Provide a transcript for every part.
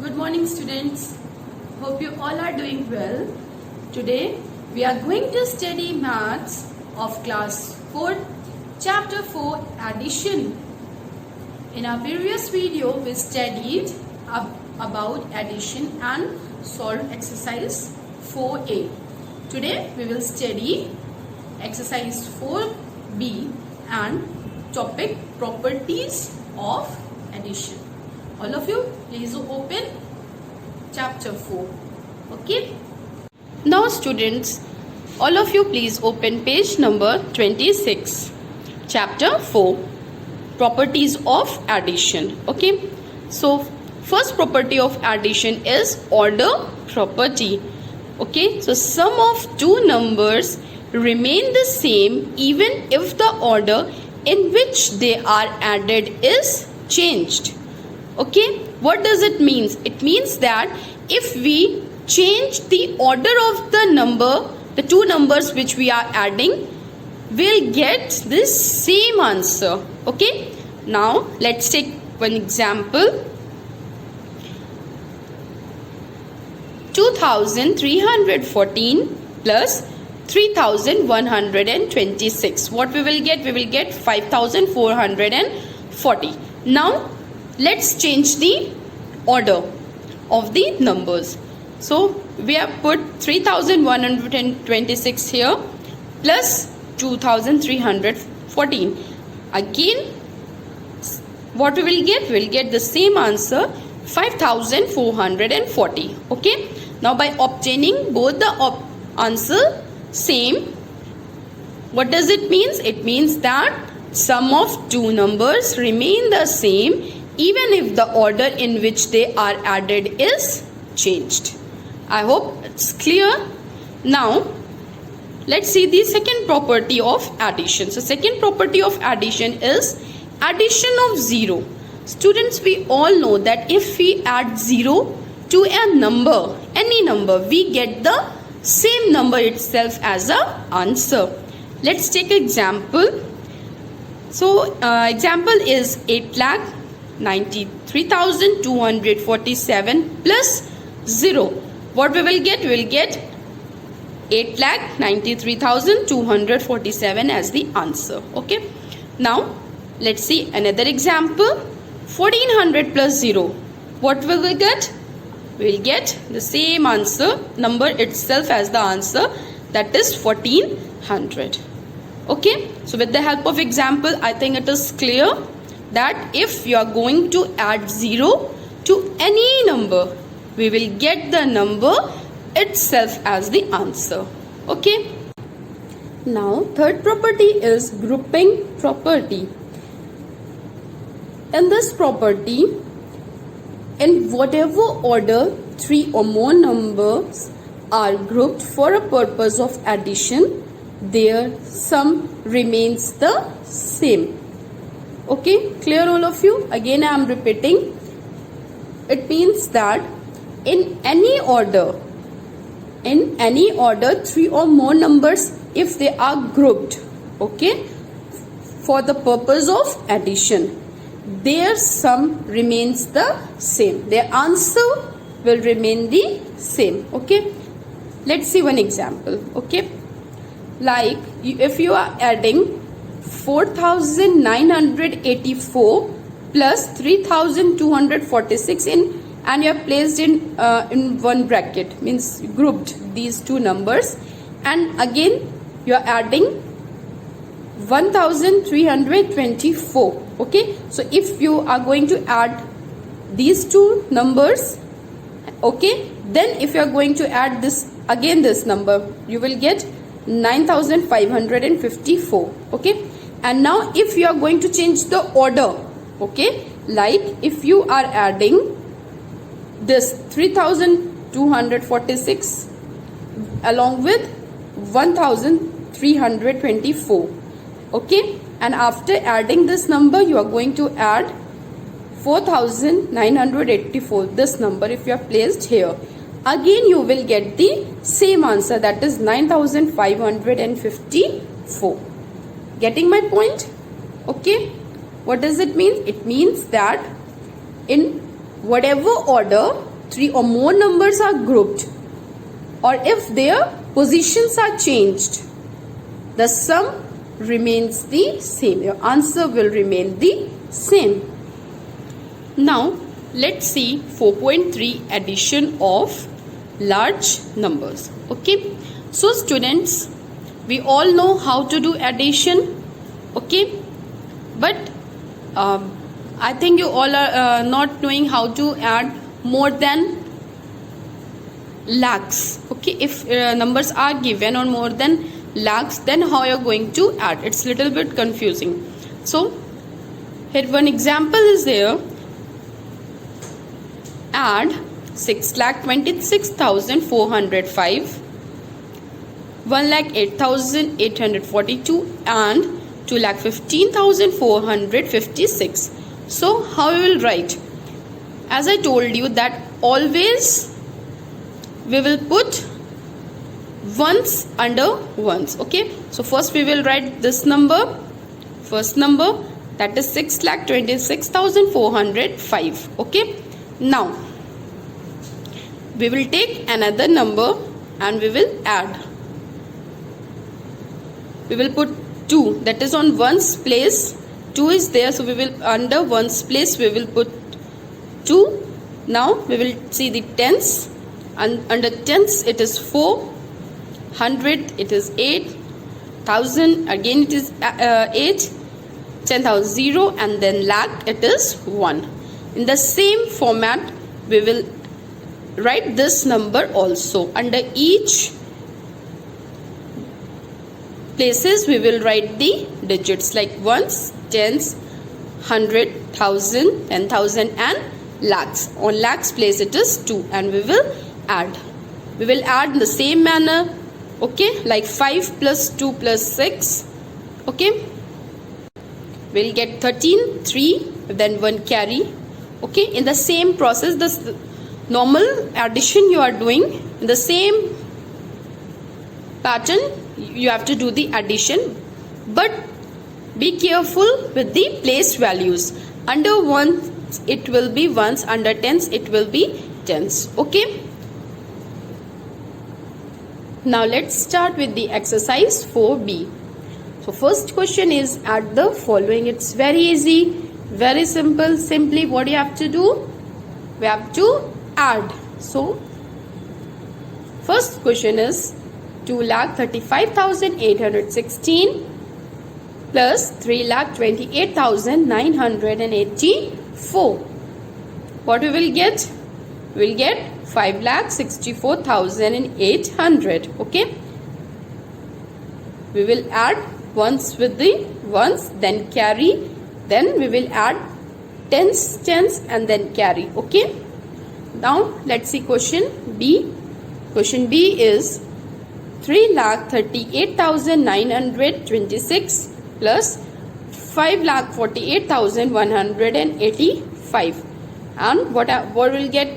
Good morning, students. Hope you all are doing well. Today we are going to study maths of class 4, chapter 4, addition. In our previous video we studied about addition and solved exercise 4a. Today we will study exercise 4b and topic properties of addition. All of you, please open chapter 4. Okay. Now students, all of you please open page number 26. Chapter 4. Properties of addition. Okay. So first property of addition is order property. Okay. So sum of two numbers remain the same even if the order in which they are added is changed. Okay, what does it mean? It means that if we change the order of the number, the two numbers which we are adding, we'll get this same answer. Okay, now let's take one example. 2314 plus 3126. What we will get? We will get 5440. Now let's change the order of the numbers. So we have put 3126 here plus 2314. Again, what we will get? We will get the same answer, 5440. Okay. Now by obtaining both the answer same, what does it mean? It means that sum of two numbers remain the same even if the order in which they are added is changed. I hope it's clear. Now let's see the second property of addition. So second property of addition is addition of 0. Students, we all know that if we add 0 to a number, any number, we get the same number itself as a answer. Let's take an example. So example is 8,93,247 plus 0. What we will get? We will get 8,93,247 as the answer. Okay. Now let's see another example. 1400 plus 0. What will we get? We will get the same answer, number itself as the answer, that is 1400. Okay. So with the help of example, I think it is clear that if you are going to add 0 to any number, we will get the number itself as the answer. Okay. Now third property is grouping property. In this property, in whatever order three or more numbers are grouped for a purpose of addition, their sum remains the same. Okay, clear all of you? Again I am repeating. It means that in any order three or more numbers, if they are grouped, okay, for the purpose of addition, their sum remains the same. Their answer will remain the same. Okay, let's see one example. Okay, like if you are adding 4,984 plus 3,246 and you have placed in one bracket, means grouped these two numbers, and again you are adding 1,324. Okay, so if you are going to add these two numbers, okay, then if you are going to add this again, this number, you will get 9,554. Okay, and now if you are going to change the order, okay, like if you are adding this 3,246 along with 1,324, okay, and after adding this number you are going to add 4,984, this number if you are placed here, again you will get the same answer, that is 9,554. Getting my point? Okay, what does it mean? It means that in whatever order three or more numbers are grouped, or if their positions are changed, the sum remains the same. Your answer will remain the same. Now let's see 4.3 addition of large numbers. Okay, so students, we all know how to do addition. Okay, but I think you all are not knowing how to add more than lakhs. Okay, if numbers are given or more than lakhs, then how you're going to add? It's little bit confusing. So here one example is there. Add 6,26,405, 1,08,842 and 2,15,456. So how you will write? As I told you that always we will put ones under ones. Okay, so first we will write this number, first number, that is 6,26,405. Okay, now we will take another number and we will add. We will put 2, that is on ones place. 2 is there, so we will under ones place we will put 2. Now we will see the tens, and under tens it is 4, 100 it is 8, 1000 again it is 8, 10,000 0, and then lakh it is 1. In the same format we will write this number also. Under each places we will write the digits like ones, tens, 100, 1000, 10,000 and lakhs. On lakhs place it is 2, and we will add. We will add in the same manner. Okay, like 5 plus 2 plus 6. Okay, we'll get 13, 3, then 1 carry. Okay, in the same process, this normal addition you are doing, in the same pattern you have to do the addition, but be careful with the place values. Under ones it will be ones, under tens it will be tens. Okay, now let's start with the exercise 4b. So first question is add the following. It's very easy, very simple. Simply what you have to do, we have to add. So first question is 2,35,816 plus 3,28,984. What we will get? We will get 5,64,800. Okay, we will add ones with the ones, then carry, then we will add tens, tens and then carry. Okay, now let's see question B. Question B is 3,38,926 plus 5,48,185, and what will get?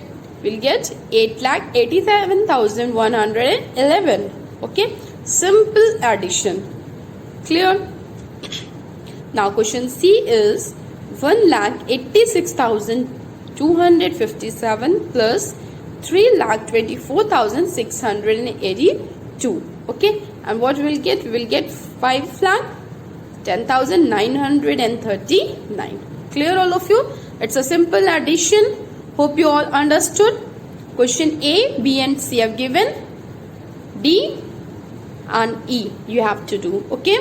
We'll get 8,87,111. Okay, simple addition. Clear? Now question C is 1,86,257 plus 3,24,682. Okay, and what we will get? We will get 5,10,939. Clear all of you? It's a simple addition. Hope you all understood. Question A, B and C have given. D and E you have to do. Okay.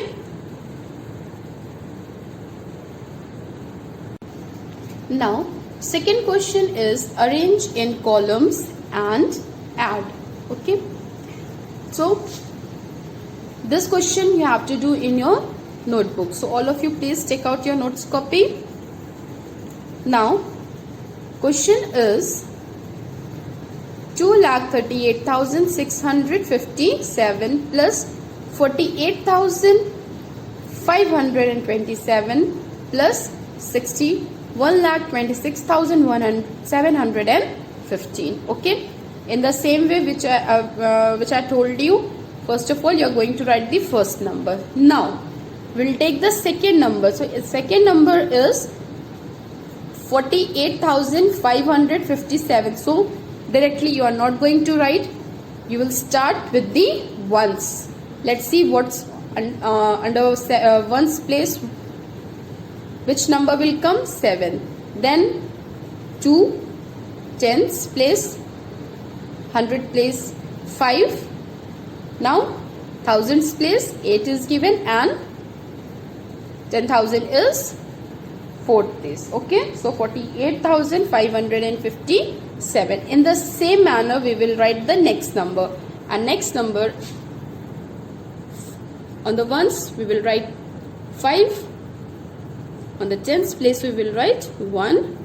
Now second question is arrange in columns and add. Okay, so this question you have to do in your notebook. So all of you please take out your notes copy. Now question is 2,38,657 plus 48,527 plus 1,26,715. Okay, in the same way which I told you, first of all you are going to write the first number. Now we'll take the second number. So second number is 48,557. So directly you are not going to write. You will start with the ones. Let's see what's under ones place. Which number will come? 7. Then 2, tens place, 100 place 5. Now thousands place 8 is given and 10,000 is 4th place. Okay, so 48,557. In the same manner we will write the next number, and next number on the ones we will write 5, on the tens place we will write 1,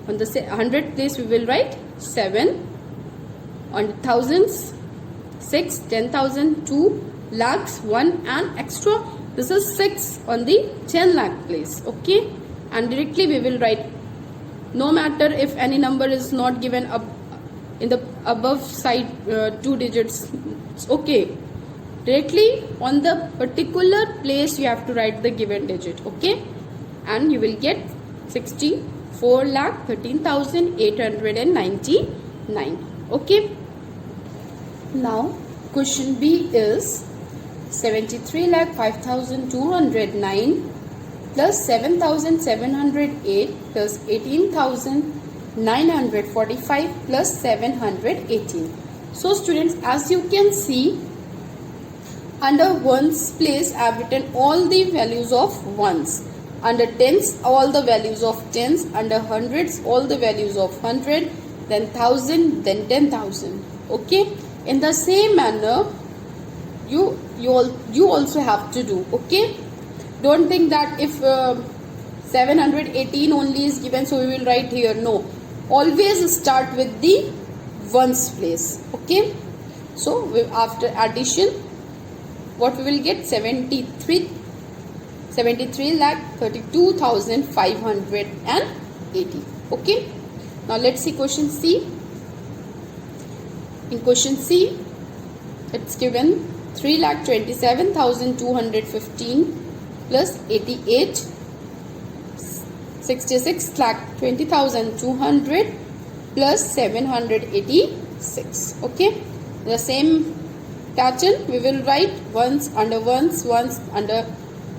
on the 100 place we will write 7, on the thousands 6, 10,000, 2 lakhs 1 and extra. This is 6 on the 10 lakh place. Okay, and directly we will write, no matter if any number is not given up in the above side 2 digits, it's okay. Directly on the particular place you have to write the given digit. Okay, and you will get 64,13,899. Okay, now question B is 73,05,209 plus 7,708 plus 18,945 plus 718. So students, as you can see, under ones place I have written all the values of ones. Under tens all the values of tens. Under hundreds all the values of 100, then 1000, then 10,000. Okay, in the same manner you also have to do. Okay, don't think that if 718 only is given, so we will write here. No, always start with the ones place. Okay, so after addition, what we will get? 73,32,580. Okay, now let's see question C. In question C, it's given 3,27,215 plus 88, 66,20,200 plus 786. Okay, the same pattern we will write ones under ones, ones under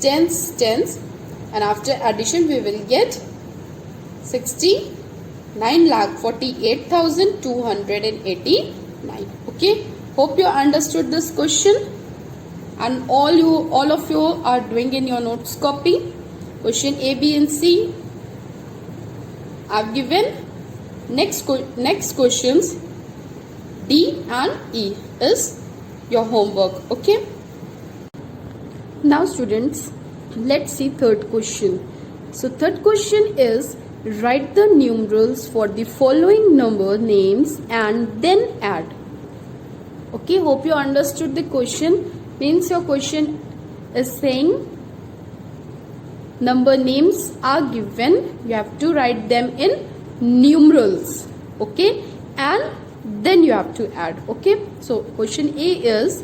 tens, tens, and after addition we will get 69,48,289. Okay, hope you understood this question, and all of you are doing in your notes copy. Question A, B and C I've given. Next questions D and E is your homework. Okay, now students, let's see third question. So third question is, write the numerals for the following number names and then add. Okay, hope you understood the question. Means your question is saying number names are given, you have to write them in numerals. Okay, and then you have to add. Okay, so question A is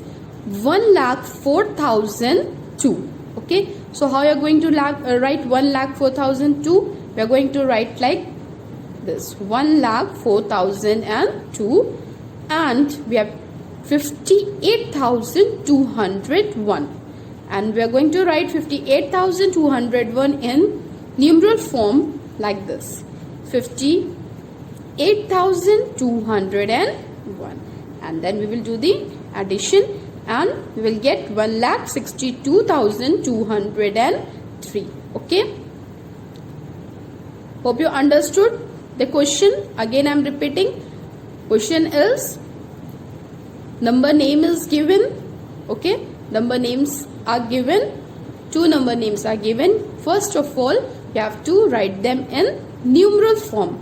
1,04,002. Okay, so how you are going to write 1,04,002? We are going to write like this: 1,04,002, and we have 58,201, and we are going to write 58,201 in numeral form like this: 58,201, and then we will do the addition and we will get 1,62,203. Okay, hope you understood the question. Again I am repeating. Question is, number name is given. Okay, number names are given. 2 number names are given. First of all, you have to write them in numeral form,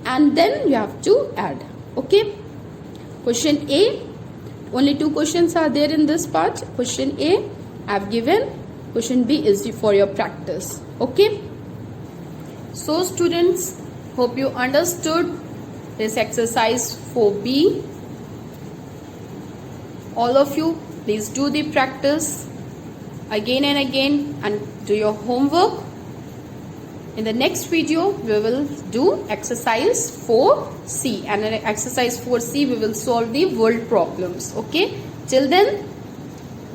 and then you have to add. Okay, question A, only 2 questions are there in this part. Question A I have given. Question B is for your practice. Okay, so students, hope you understood this exercise 4B. All of you, please do the practice again and again and do your homework. In the next video, we will do exercise 4C, and in exercise 4C, we will solve the world problems. Okay. Till then,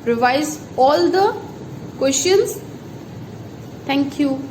revise all the questions. Thank you.